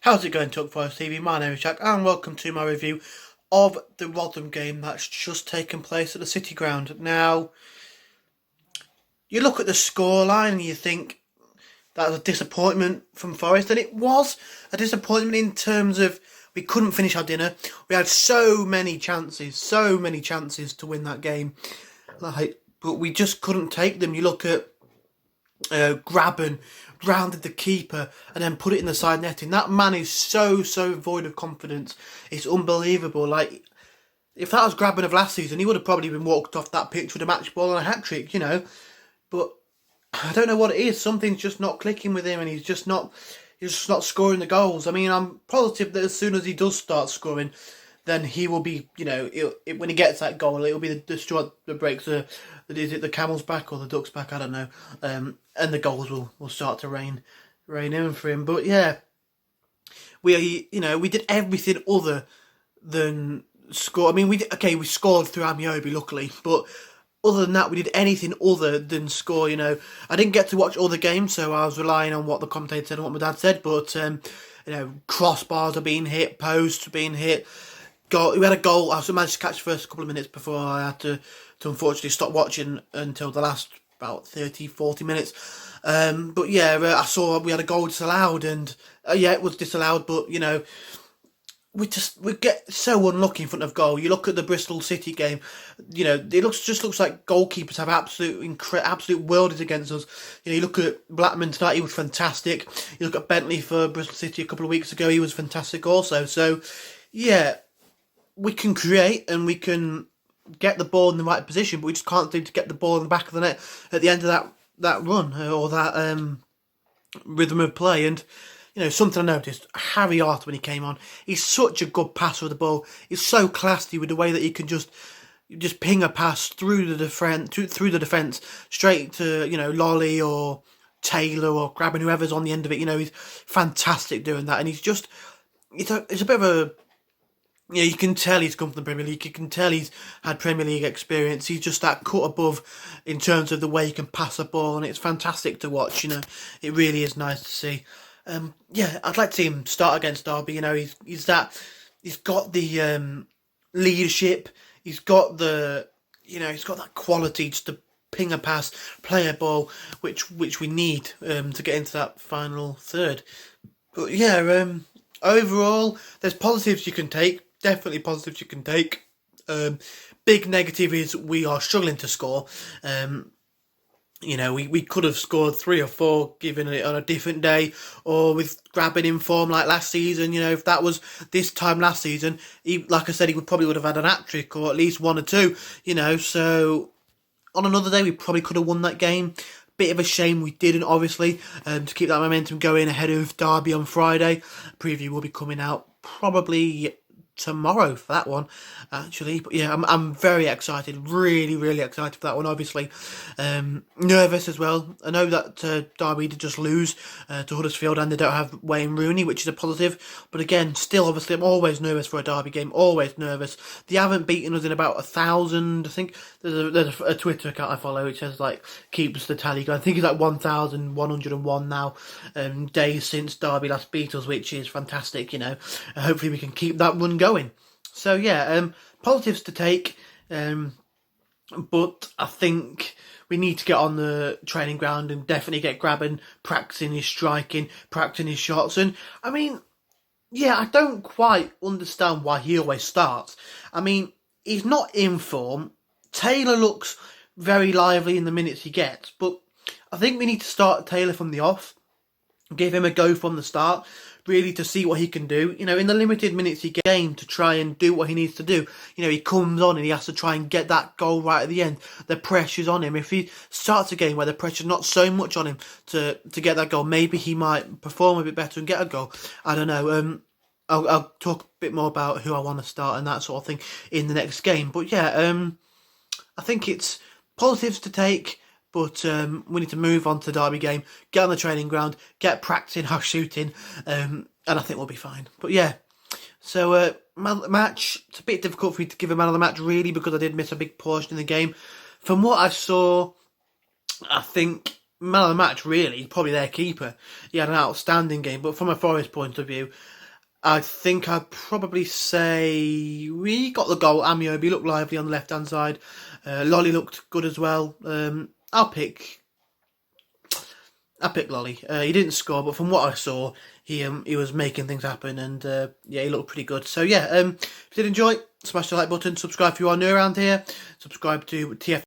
How's it going, Tuck Forest TV? My name is Jack and welcome to my review of the Rotherham game that's just taken place at the City Ground. Now, you look at the scoreline and you think that was a disappointment from Forest, and it was a disappointment in terms of we couldn't finish our dinner. We had so many chances to win that game, but we just couldn't take them. You look at Graben rounded the keeper and then put it in the side netting. That man is so void of confidence. It's unbelievable. Like, if that was Graben of last season, he would have probably been walked off that pitch with a match ball and a hat trick, you know. But I don't know what it is. Something's just not clicking with him, and he's just not scoring the goals. I mean, I'm positive that as soon as he does start scoring, then he will be, you know, when he gets that goal, it'll be the straw that breaks is it the camel's back or the duck's back? I don't know. And the goals will start to rain in for him. But yeah, we did everything other than score. I mean, we scored through Amiobi, luckily, but other than that, we did anything other than score. You know, I didn't get to watch all the games, so I was relying on what the commentator said and what my dad said. But crossbars are being hit, posts are being hit. We had a goal. I managed to catch the first couple of minutes before I had to unfortunately stop watching until the last about 30-40 minutes. But yeah, I saw we had a goal disallowed, and it was disallowed. But you know, we get so unlucky in front of goal. You look at the Bristol City game, you know, it looks like goalkeepers have absolute worldies against us. You know, you look at Blackman tonight, he was fantastic. You look at Bentley for Bristol City a couple of weeks ago, he was fantastic also. So yeah, we can create and we can get the ball in the right position, but we just can't seem to get the ball in the back of the net at the end of that run or that rhythm of play. And you know, something I noticed, Harry Arthur, when he came on, he's such a good passer of the ball. He's so classy with the way that he can just ping a pass through the defence straight to, you know, Lolly or Taylor or grabbing whoever's on the end of it. You know, he's fantastic doing that, and he's a bit of a, you know, you can tell he's come from the Premier League. You can tell he's had Premier League experience. He's just that cut above in terms of the way he can pass the ball, and it's fantastic to watch. You know, it really is nice to see. I'd like to see him start against Derby. You know, he's got the leadership. He's got that quality just to ping a pass, play a ball, which we need to get into that final third. But yeah, overall, there's positives you can take. Definitely positives you can take. Big negative is we are struggling to score. You know, we could have scored 3 or 4 given it on a different day, or with Graben in form like last season. You know, if that was this time last season, like I said, he probably would have had an hat-trick or at least 1 or 2, you know. So on another day, we probably could have won that game. Bit of a shame we didn't, obviously, to keep that momentum going ahead of Derby on Friday. Preview will be coming out probably tomorrow for that one, actually. But yeah, I'm very excited, really excited for that one, obviously. Nervous as well. I know that Derby did just lose to Huddersfield and they don't have Wayne Rooney, which is a positive, but again, still obviously I'm always nervous for a Derby game, always nervous. They haven't beaten us in about 1,000, I think. There's a Twitter account I follow which says, like, keeps the tally going. I think it's like 1,101 now days since Derby last beat us, which is fantastic, you know. Hopefully we can keep that run going. So yeah, positives to take, but I think we need to get on the training ground and definitely get Graben practicing his striking, practicing his shots. And I mean, yeah, I don't quite understand why he always starts. I mean, he's not in form. Taylor looks very lively in the minutes he gets, but I think we need to start Taylor from the off, give him a go from the start, really to see what he can do. You know, in the limited minutes he gets to try and do what he needs to do. You know, he comes on and he has to try and get that goal right at the end. The pressure's on him. If he starts a game where the pressure's not so much on him to get that goal, maybe he might perform a bit better and get a goal. I don't know. I'll talk a bit more about who I want to start and that sort of thing in the next game. But yeah, I think it's positives to take. But we need to move on to the Derby game, get on the training ground, get practicing our shooting, and I think we'll be fine. But yeah, so man of the match, it's a bit difficult for me to give a man of the match really because I did miss a big portion in the game. From what I saw, I think man of the match really, probably their keeper. He had an outstanding game, but from a Forest point of view, I think I'd probably say we got the goal. Amiobi looked lively on the left-hand side. Lolly looked good as well. I'll pick Lolly. He didn't score, but from what I saw, he was making things happen, and yeah, he looked pretty good. So yeah, if you did enjoy, smash the like button, subscribe if you are new around here, subscribe to TF.